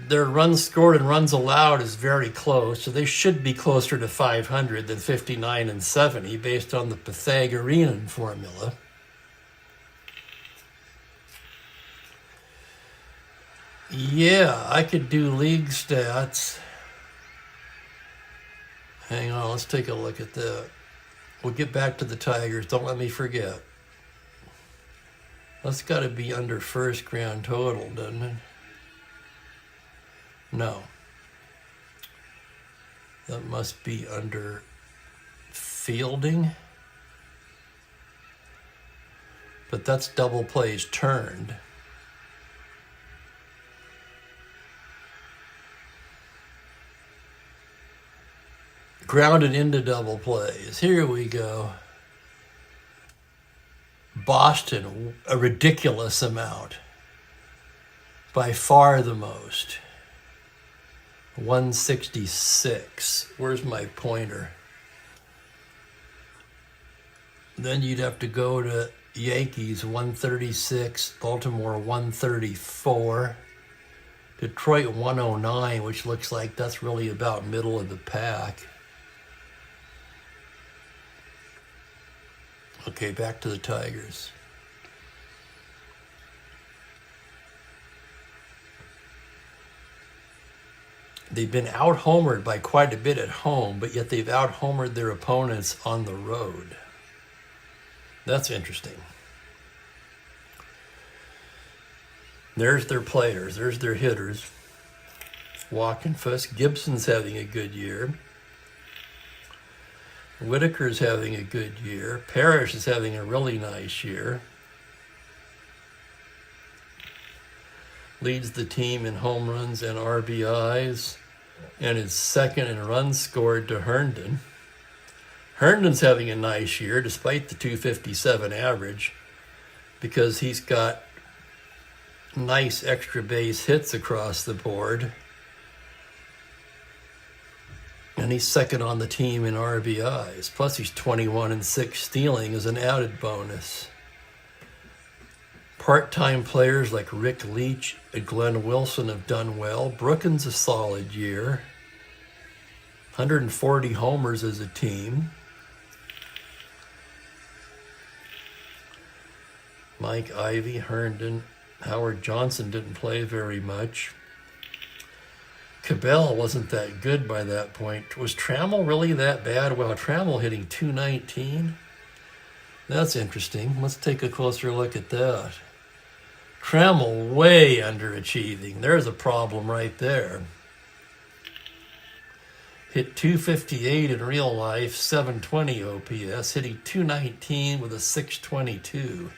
Speaker 1: Their runs scored and runs allowed is very close, so they should be closer to 500 than 59 and 70 based on the Pythagorean formula. Yeah, I could do league stats. Hang on, let's take a look at that. We'll get back to the Tigers. Don't let me forget. That's got to be under first grand total, doesn't it? No. That must be under fielding. But that's double plays turned. grounded into double plays. Here we go. Boston, a ridiculous amount. By far the most. 166. Where's my pointer? Then you'd have to go to Yankees, 136. Baltimore, 134. Detroit, 109, which looks like that's really about middle of the pack. Okay, back to the Tigers. They've been out-homered by quite a bit at home, but yet they've out-homered their opponents on the road. That's interesting. There's their players. There's their hitters. Walkenfuss. Gibson's having a good year. Whitaker's having a good year. Parrish is having a really nice year. Leads the team in home runs and RBIs, and is second in runs scored to Herndon. Herndon's having a nice year despite the 257 average because he's got nice extra base hits across the board. And he's second on the team in RBIs. Plus he's 21 and 6 stealing as an added bonus. Part-time players like Rick Leach and Glenn Wilson have done well. Brooken's a solid year. 140 homers as a team. Mike Ivy, Herndon, Howard Johnson didn't play very much. Cabell wasn't that good by that point. Was Trammell really that bad? Well, Trammell hitting 219? That's interesting. Let's take a closer look at that. Trammell way underachieving. There's a problem right there. Hit 258 in real life, 720 OPS, hitting 219 with a 622.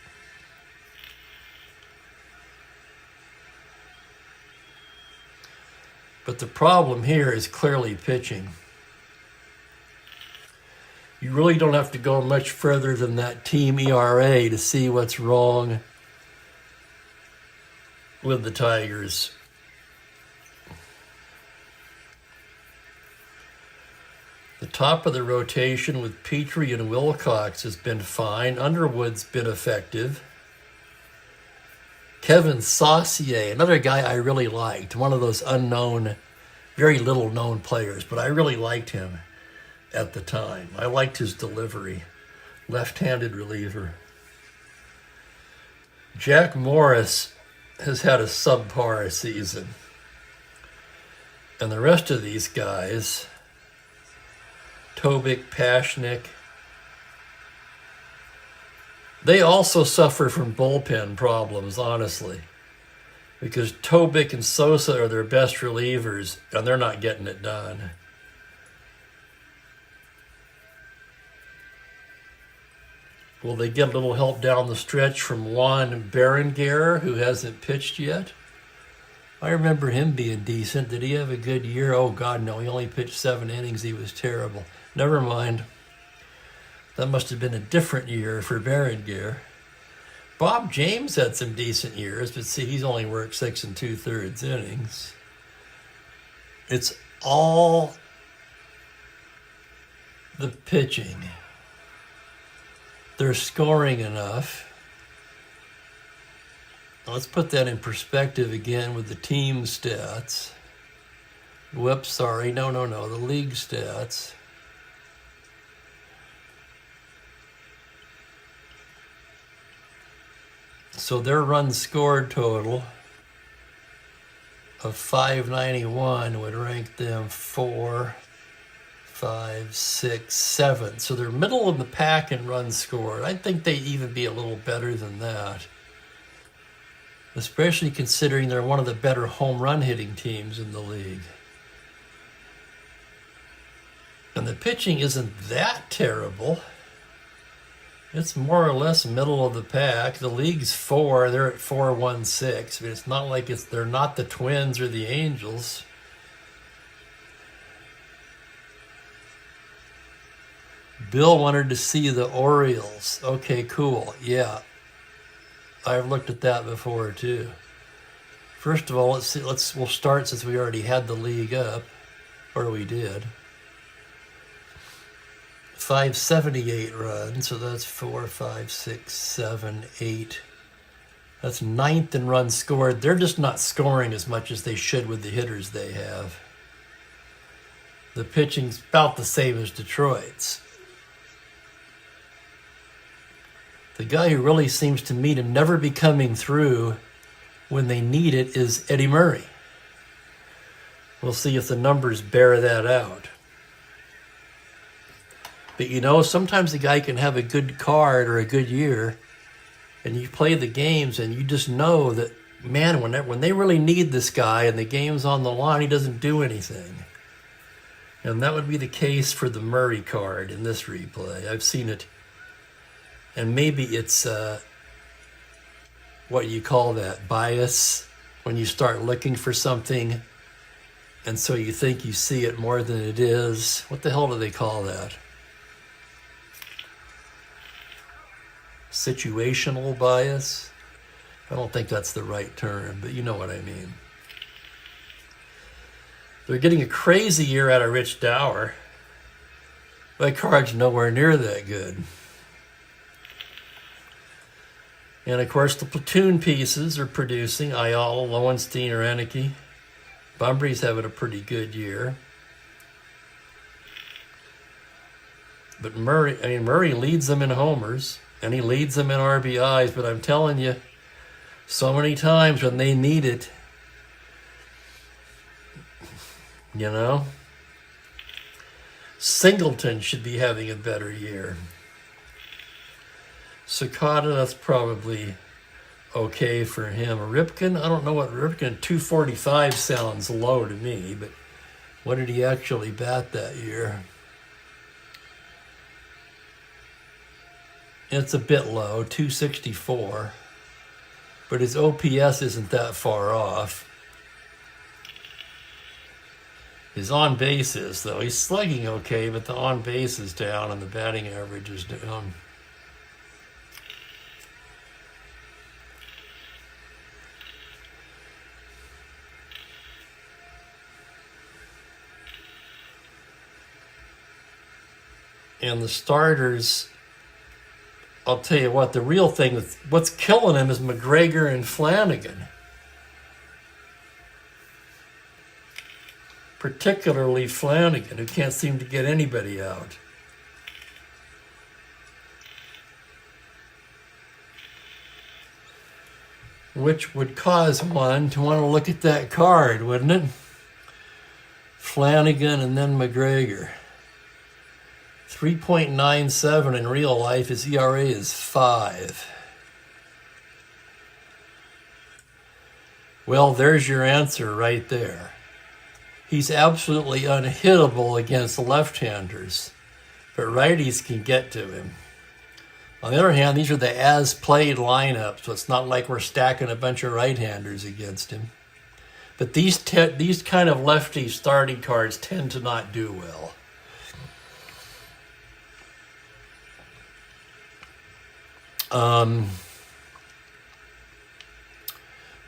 Speaker 1: But the problem here is clearly pitching. You really don't have to go much further than that team ERA to see what's wrong with the Tigers. The top of the rotation with Petrie and Wilcox has been fine. Underwood's been effective. Kevin Saucier, another guy I really liked, one of those unknown, very little known players, but I really liked him at the time. I liked his delivery. Left-handed reliever. Jack Morris has had a subpar season. And the rest of these guys, Tobik, Pashnik, they also suffer from bullpen problems, honestly, because Tobik and Sosa are their best relievers, and they're not getting it done. Will they get a little help down the stretch from Juan Berenguer, who hasn't pitched yet? I remember him being decent. Did he have a good year? Oh, God, no. He only pitched 7 innings. He was terrible. Never mind. That must have been a different year for Berenguer. Bob James had some decent years, but see, he's only worked 6 2/3 innings. It's all the pitching. They're scoring enough. Let's put that in perspective again with the team stats. Whoops, sorry. No, the league stats. So their runs scored total of 591 would rank them 4, 5, 6, 7. So they're middle of the pack in runs scored. I think they'd even be a little better than that, especially considering they're one of the better home run hitting teams in the league. And the pitching isn't that terrible. It's more or less middle of the pack. The league's 4. They're at 4.16. I mean, it's not like they're not the Twins or the Angels. Bill wanted to see the Orioles. Okay, cool. Yeah, I've looked at that before too. First of all, let's see. We'll start since we already had the league up, or we did. 578 runs, so that's 4, 5, 6, 7, 8. That's 9th in runs scored. They're just not scoring as much as they should with the hitters they have. The pitching's about the same as Detroit's. The guy who really seems to me to never be coming through when they need it is Eddie Murray. We'll see if the numbers bear that out. But you know, sometimes a guy can have a good card or a good year, and you play the games and you just know that, man, when they really need this guy and the game's on the line, he doesn't do anything. And that would be the case for the Murray card in this replay. I've seen it. And maybe it's, what you call that, bias, when you start looking for something and so you think you see it more than it is. What the hell do they call that? Situational bias? I don't think that's the right term, but you know what I mean. They're getting a crazy year out of Rich Dower. My card's nowhere near that good. And of course, the platoon pieces are producing. Ayala, Lowenstein, or Aniki. Bunbury's having a pretty good year. But Murray leads them in homers, and he leads them in RBIs, but I'm telling you, so many times when they need it, you know, Singleton should be having a better year. Sakata, that's probably okay for him. Ripken, I don't know what Ripken, 245 sounds low to me, but what did he actually bat that year? It's a bit low, 264, but his OPS isn't that far off. His on-base is, though. He's slugging okay, but the on-base is down and the batting average is down. And the starters, I'll tell you what, the real thing, what's killing him is McGregor and Flanagan. Particularly Flanagan, who can't seem to get anybody out. Which would cause one to want to look at that card, wouldn't it? Flanagan and then McGregor. 3.97 in real life. His ERA is 5. Well, there's your answer right there. He's absolutely unhittable against left-handers, but righties can get to him. On the other hand, these are the as-played lineups, so it's not like we're stacking a bunch of right-handers against him. But these kind of lefty starting cards tend to not do well.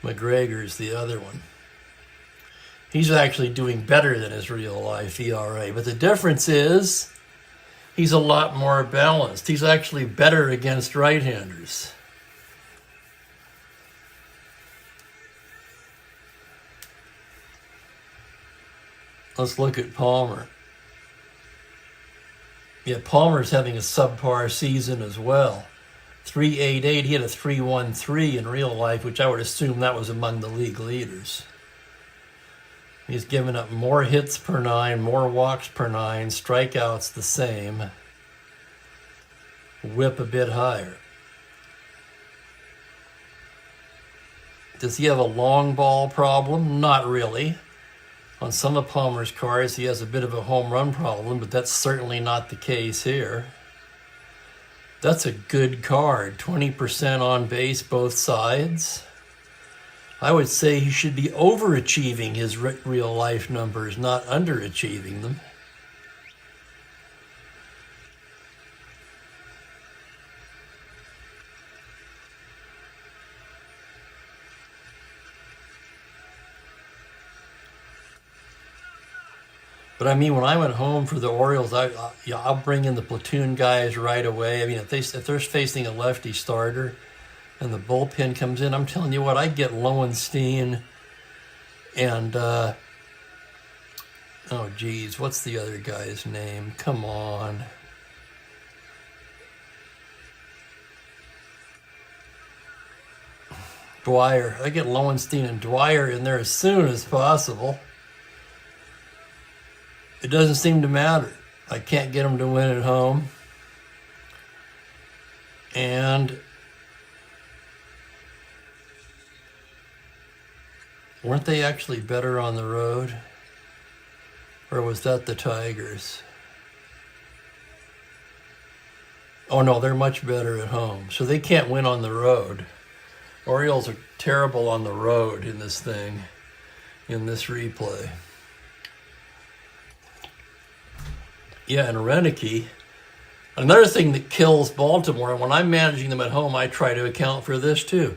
Speaker 1: McGregor's the other one. He's actually doing better than his real life ERA, but the difference is he's a lot more balanced. He's actually better against right-handers. Let's look at Palmer. Yeah, Palmer's having a subpar season as well. 3.88, he had a 3.13 in real life, which I would assume that was among the league leaders. He's given up more hits per 9, more walks per 9, strikeouts the same, whip a bit higher. Does he have a long ball problem? Not really. On some of Palmer's cards, he has a bit of a home run problem, but that's certainly not the case here. That's a good card, 20% on base both sides. I would say he should be overachieving his real life numbers, not underachieving them. But I mean, when I went home for the Orioles, I'll bring in the platoon guys right away. I mean, if they're facing a lefty starter and the bullpen comes in, I'm telling you what, I get Lowenstein and oh geez, what's the other guy's name? Come on. Dwyer. I get Lowenstein and Dwyer in there as soon as possible. It doesn't seem to matter. I can't get them to win at home. And weren't they actually better on the road? Or was that the Tigers? Oh no, they're much better at home. So they can't win on the road. Orioles are terrible on the road in this thing, in this replay. Yeah, and Renicky. Another thing that kills Baltimore, when I'm managing them at home, I try to account for this too.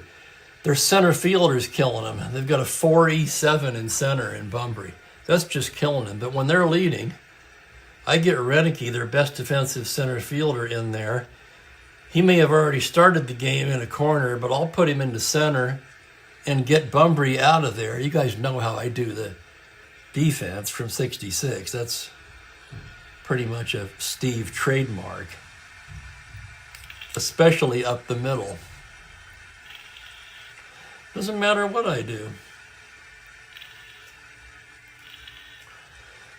Speaker 1: Their center fielder's killing them. They've got a 4.87 in center in Bunbury. That's just killing them. But when they're leading, I get Renicky, their best defensive center fielder, in there. He may have already started the game in a corner, but I'll put him into center and get Bunbury out of there. You guys know how I do the defense from 66. That's pretty much a Steve trademark, especially up the middle. Doesn't matter what I do.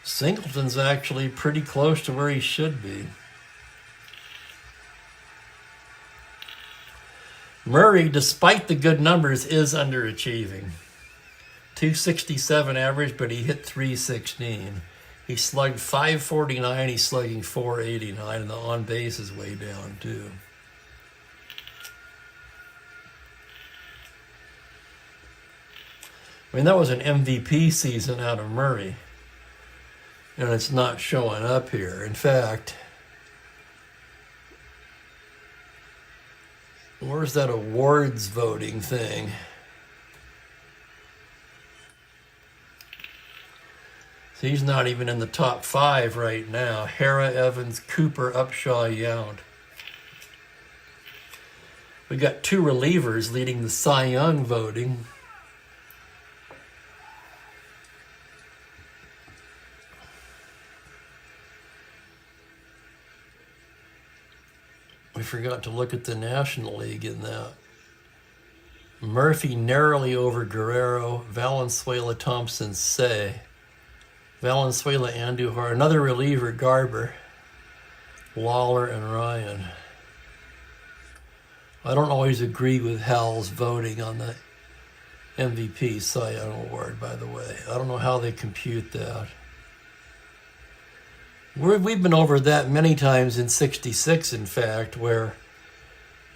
Speaker 1: Singleton's actually pretty close to where he should be. Murray, despite the good numbers, is underachieving. 267 average, but he hit 316. He slugged 549, he's slugging 489, and the on-base is way down, too. I mean, that was an MVP season out of Murray, and it's not showing up here. In fact, where's that awards voting thing? So he's not even in the top 5 right now. Hara, Evans, Cooper, Upshaw, Yount. We got 2 relievers leading the Cy Young voting. We forgot to look at the National League in that. Murphy narrowly over Guerrero, Valenzuela, Thompson, Say. Valenzuela, Andujar, another reliever, Garber, Lawler, and Ryan. I don't always agree with Hal's voting on the MVP Cy Young Award, by the way. I don't know how they compute that. We've been over that many times in 66, in fact, where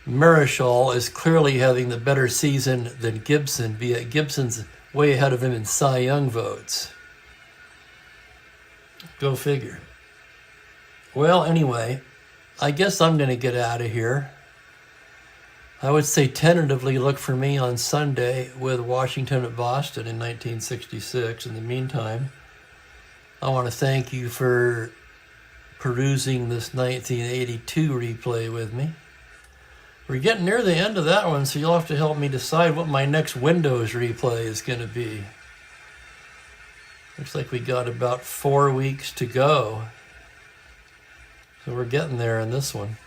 Speaker 1: Marichal is clearly having the better season than Gibson, yet Gibson's way ahead of him in Cy Young votes. Go figure. Well, anyway, I guess I'm going to get out of here. I would say tentatively look for me on Sunday with Washington at Boston in 1966. In the meantime, I want to thank you for perusing this 1982 replay with me. We're getting near the end of that one, so you'll have to help me decide what my next Windows replay is going to be. Looks like we got about 4 weeks to go. So we're getting there in this one.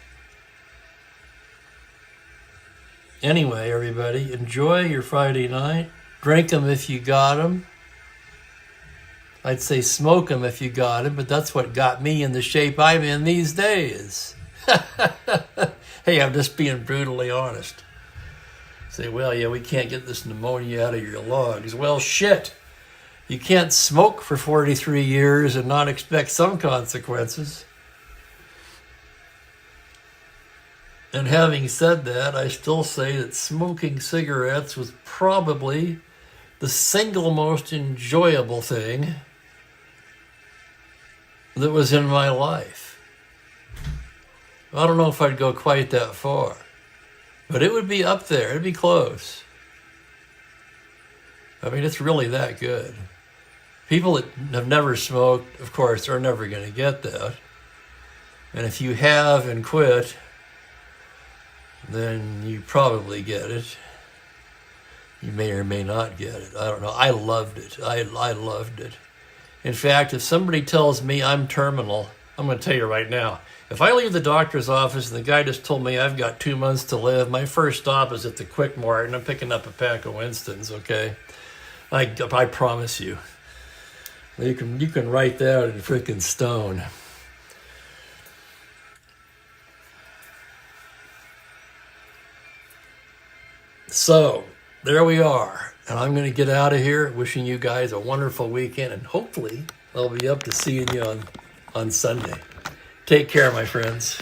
Speaker 1: Anyway, everybody, enjoy your Friday night. Drink them if you got them. I'd say smoke them if you got them, but that's what got me in the shape I'm in these days. Hey, I'm just being brutally honest. Say, well, yeah, we can't get this pneumonia out of your lungs. Well, shit. You can't smoke for 43 years and not expect some consequences. And having said that, I still say that smoking cigarettes was probably the single most enjoyable thing that was in my life. I don't know if I'd go quite that far, but it would be up there. It'd be close. I mean, it's really that good. People that have never smoked, of course, are never going to get that. And if you have and quit, then you probably get it. You may or may not get it. I don't know. I loved it. I loved it. In fact, if somebody tells me I'm terminal, I'm going to tell you right now, if I leave the doctor's office and the guy just told me I've got 2 months to live, my first stop is at the Quick Mart and I'm picking up a pack of Winston's, okay? I promise you. You can write that in freaking stone. So, there we are. And I'm going to get out of here, wishing you guys a wonderful weekend, and hopefully I'll be up to seeing you on Sunday. Take care, my friends.